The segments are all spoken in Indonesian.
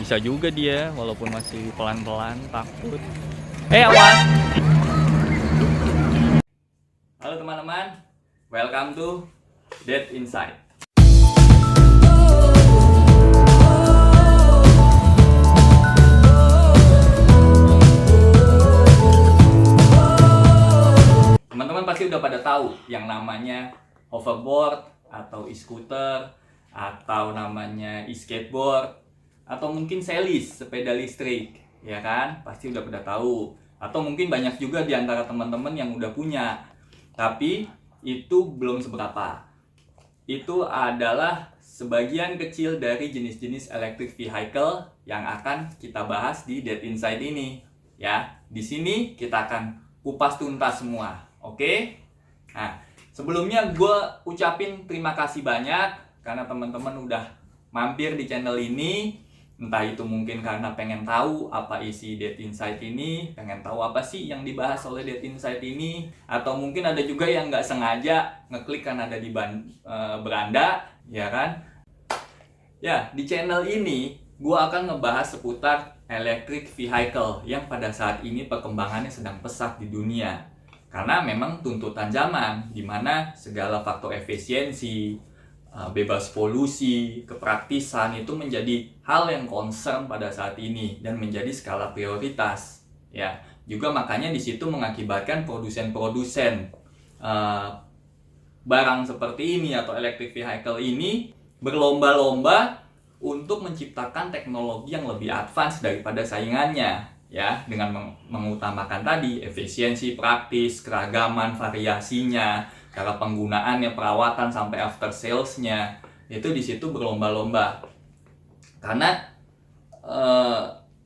Bisa juga dia walaupun masih pelan-pelan, takut. Awas! Halo teman-teman, welcome to Dead Inside. Teman-teman pasti udah pada tahu yang namanya hoverboard atau e-scooter atau namanya e-skateboard atau mungkin selis, sepeda listrik, ya kan? Pasti udah pada tahu. Atau mungkin banyak juga di antara teman-teman yang udah punya. Tapi itu belum seberapa. Itu adalah sebagian kecil dari jenis-jenis electric vehicle yang akan kita bahas di Dead Inside ini, ya. Di sini kita akan kupas tuntas semua. Oke? Nah, sebelumnya gue ucapin terima kasih banyak karena teman-teman udah mampir di channel ini. Entah itu mungkin karena pengen tahu apa isi Dead Inside ini, pengen tahu apa sih yang dibahas oleh Dead Inside ini, atau mungkin ada juga yang nggak sengaja ngeklik karena ada di beranda, ya kan? Ya, di channel ini gue akan ngebahas seputar electric vehicle yang pada saat ini perkembangannya sedang pesat di dunia. Karena memang tuntutan zaman, di mana segala faktor efisiensi, bebas polusi, kepraktisan itu menjadi hal yang concern pada saat ini dan menjadi skala prioritas. Ya, juga makanya di situ mengakibatkan produsen-produsen barang seperti ini atau electric vehicle ini berlomba-lomba untuk menciptakan teknologi yang lebih advance daripada saingannya, ya, dengan mengutamakan tadi efisiensi, praktis, keragaman, variasinya, cara penggunaannya, perawatan sampai after sales-nya, itu di situ berlomba-lomba. Karena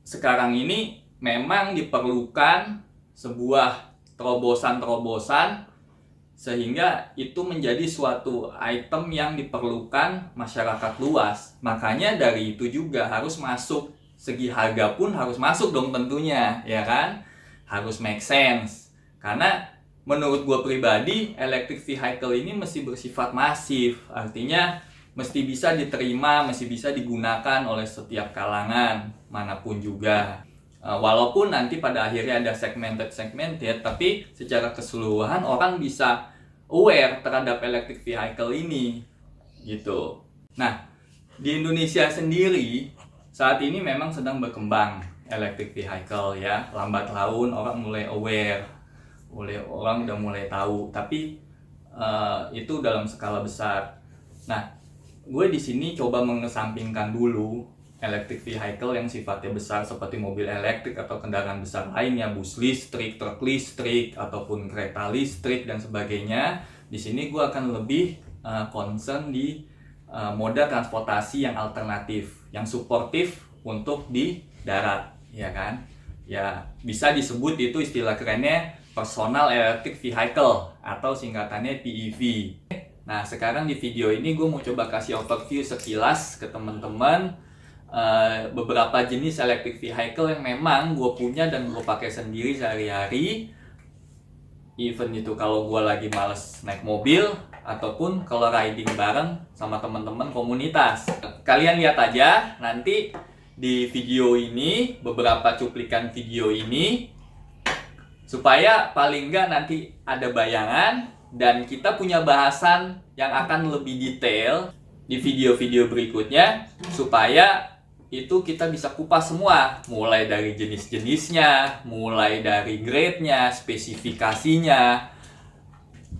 sekarang ini memang diperlukan sebuah terobosan-terobosan sehingga itu menjadi suatu item yang diperlukan masyarakat luas. Makanya dari itu juga harus masuk, segi harga pun harus masuk dong tentunya, ya kan? Harus make sense. Karena menurut gue pribadi, electric vehicle ini mesti bersifat masif. Artinya mesti bisa diterima, mesti bisa digunakan oleh setiap kalangan, manapun juga. Walaupun nanti pada akhirnya ada segmented, tapi secara keseluruhan orang bisa aware terhadap electric vehicle ini, gitu. Nah, di Indonesia sendiri saat ini memang sedang berkembang electric vehicle, ya. Lambat laun orang mulai aware, orang udah mulai tahu, tapi itu dalam skala besar. Nah, gue di sini coba mengesampingkan dulu electric vehicle yang sifatnya besar seperti mobil elektrik atau kendaraan besar lainnya, bus listrik, truk listrik, ataupun kereta listrik dan sebagainya. Di sini gue akan lebih concern di moda transportasi yang alternatif, yang suportif untuk di darat, ya kan? Ya, bisa disebut itu istilah kerennya personal electric vehicle atau singkatannya PEV. Nah, sekarang di video ini gue mau coba kasih overview sekilas ke teman-teman beberapa jenis electric vehicle yang memang gue punya dan gue pakai sendiri sehari-hari. Even itu kalau gue lagi males naik mobil ataupun kalau riding bareng sama teman-teman komunitas. Kalian lihat aja nanti di video ini, beberapa cuplikan video ini, supaya paling nggak nanti ada bayangan dan kita punya bahasan yang akan lebih detail di video-video berikutnya, supaya itu kita bisa kupas semua, mulai dari jenis-jenisnya, mulai dari grade-nya, spesifikasinya,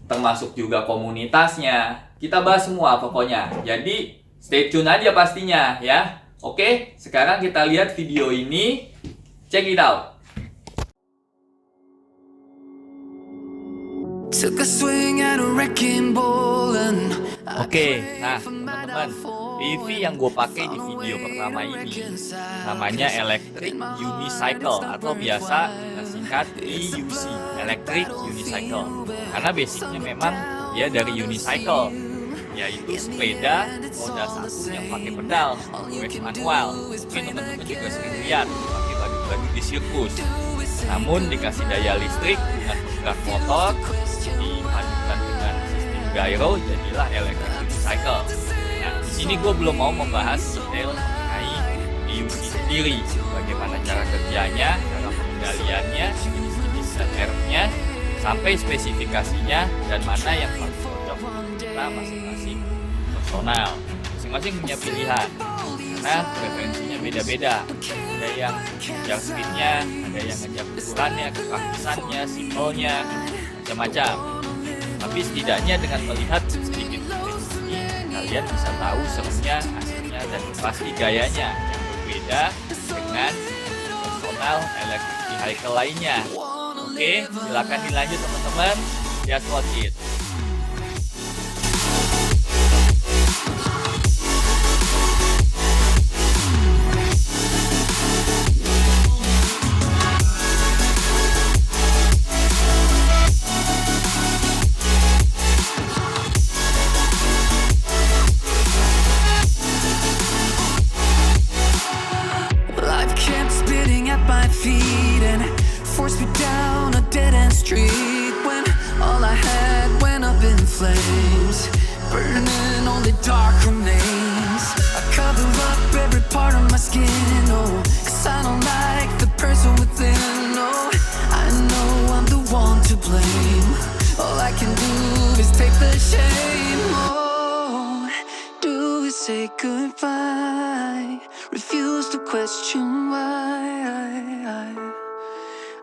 termasuk juga komunitasnya. Kita bahas semua pokoknya. Jadi stay tune aja pastinya, ya. Oke, sekarang kita lihat video ini. Check it out. Oke, nah teman-teman, EV yang gue pakai di video pertama ini namanya Electric Unicycle atau biasa singkat EUC, Electric Unicycle. Karena basicnya memang dia dari unicycle, yaitu sepeda roda satu yang pakai pedal, wave manual. Mungkin teman-teman juga sering lihat pakai bagi-bagi di sirkus. Namun dikasih daya listrik dengan penggerak motor, dipadukan dengan sistem gyro, jadilah electric unicycle. Nah, di sini gue belum mau membahas detail mengenai EUC sendiri bagaimana cara kerjanya, cara pengendaliannya, jenis-jenis dan mereknya, sampai spesifikasinya dan mana yang paling cocok untuk kita masing-masing personal. Masing-masing punya pilihan karena preferensinya beda-beda. Ada yang ngejar speednya, ada yang ngejar ukurannya, kepraktisannya, simpelnya, macam-macam. Tapi setidaknya dengan melihat sedikit ini, kalian bisa tahu serunya, aslinya, dan pasti gayanya yang berbeda dengan personal electric vehicle lainnya. Oke, silakan dilanjut teman-teman. Just watch it. Forced me down a dead-end street when all I had went up in flames, burning only dark remains. I cover up every part of my skin, oh, 'cause I don't like the person within, oh. I know I'm the one to blame. All I can do is take the shame, oh. Do we say goodbye? Refuse to question why.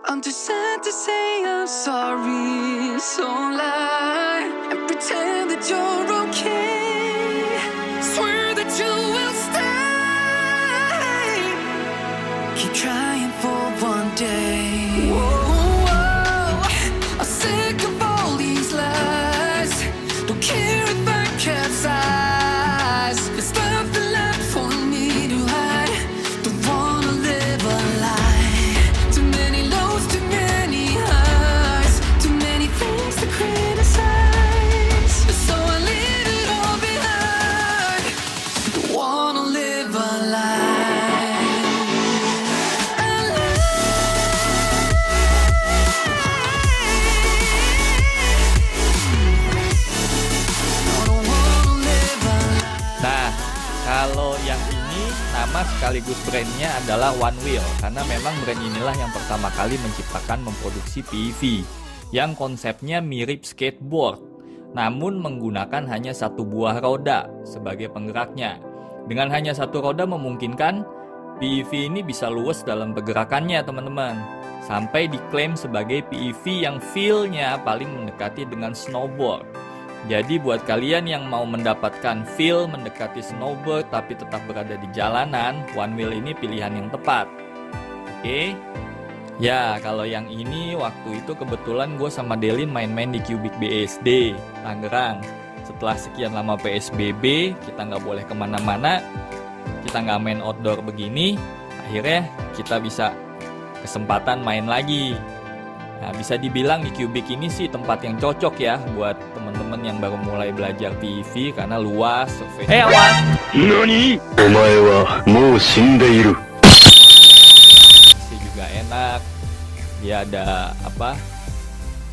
I'm too sad to say I'm sorry, so lie and pretend that you're okay. Swear that you will stay. Keep trying for one day. Whoa, whoa. I'm sick of all these lies. Don't care if I capsize. There's nothing left for me to hide. Don't wanna live a lie. Too many lows, too many highs, too many things to criticize. So I leave it all behind. Don't wanna live a lie. A lie. I don't wanna live a lie. Nah, kalau yang ini nama sekaligus brandnya adalah One Wheel, karena memang brand inilah yang pertama kali menciptakan memproduksi PEV yang konsepnya mirip skateboard, namun menggunakan hanya satu buah roda sebagai penggeraknya. Dengan hanya satu roda memungkinkan PEV ini bisa luwes dalam pergerakannya teman-teman, sampai diklaim sebagai PEV yang feel-nya paling mendekati dengan snowboard. Jadi buat kalian yang mau mendapatkan feel mendekati snowboard tapi tetap berada di jalanan, One Wheel ini pilihan yang tepat. Oke. Ya, kalau yang ini waktu itu kebetulan gue sama Delin main-main di Cubic BSD, Tangerang. Setelah sekian lama PSBB, kita nggak boleh kemana-mana, kita nggak main outdoor begini, akhirnya kita bisa kesempatan main lagi. Nah, bisa dibilang di Cubic ini sih tempat yang cocok ya buat teman-teman yang baru mulai belajar PEV karena luas, surface. Hey awan! NANI? Omae wa mou shindeiru. Juga enak. Dia ada apa?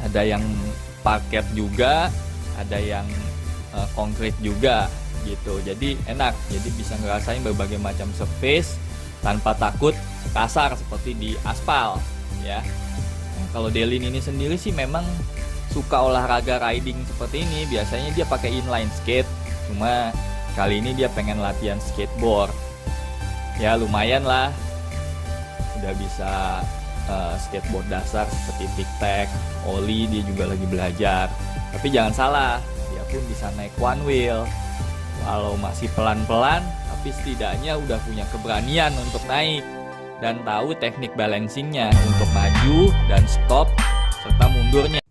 Ada yang parket juga, ada yang konkret juga gitu. Jadi enak. Jadi bisa ngerasain berbagai macam surface tanpa takut kasar seperti di aspal ya. Kalau Delin ini sendiri sih memang suka olahraga riding seperti ini. Biasanya dia pakai inline skate, cuma kali ini dia pengen latihan skateboard. Ya lumayan lah, udah bisa skateboard dasar seperti tic-tac, ollie dia juga lagi belajar. Tapi jangan salah, dia pun bisa naik one wheel. Walau masih pelan-pelan, tapi setidaknya udah punya keberanian untuk naik dan tahu teknik balancingnya untuk maju dan stop serta mundurnya.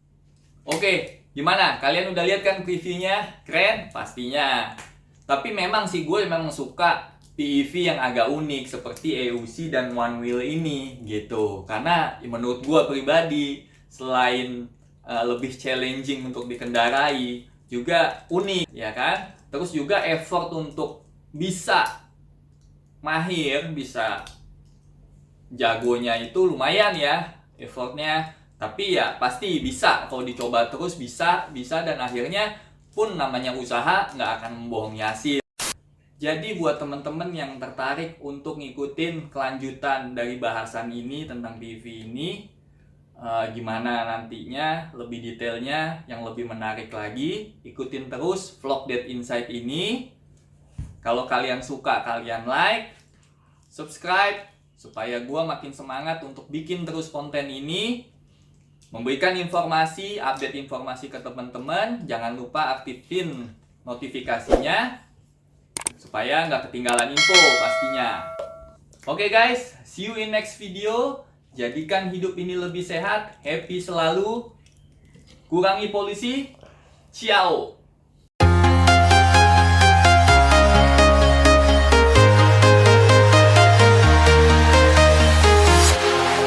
Oke, gimana? Kalian udah lihat kan previewnya? Keren? Pastinya. Tapi memang sih gue memang suka PEV yang agak unik seperti EUC dan One Wheel ini gitu. Karena menurut gue pribadi selain lebih challenging untuk dikendarai, juga unik ya kan? Terus juga effort untuk bisa mahir, bisa jagonya itu lumayan ya effortnya, tapi ya pasti bisa kalau dicoba terus bisa dan akhirnya pun namanya usaha nggak akan membohongi hasil. Jadi buat teman-teman yang tertarik untuk ngikutin kelanjutan dari bahasan ini tentang PV ini, gimana nantinya lebih detailnya yang lebih menarik lagi, ikutin terus vlog Dead Inside ini. Kalau kalian suka, kalian like, subscribe, supaya gua makin semangat untuk bikin terus konten ini, memberikan informasi, update informasi ke teman-teman. Jangan lupa aktifin notifikasinya supaya nggak ketinggalan info pastinya. Oke guys, see you in next video. Jadikan hidup ini lebih sehat, happy selalu, kurangi polusi. Ciao.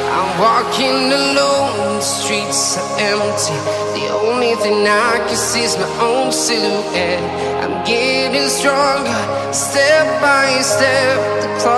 I'm walking alone, the streets are empty. The only thing I can see is my own silhouette. I'm getting stronger, step by step. The clock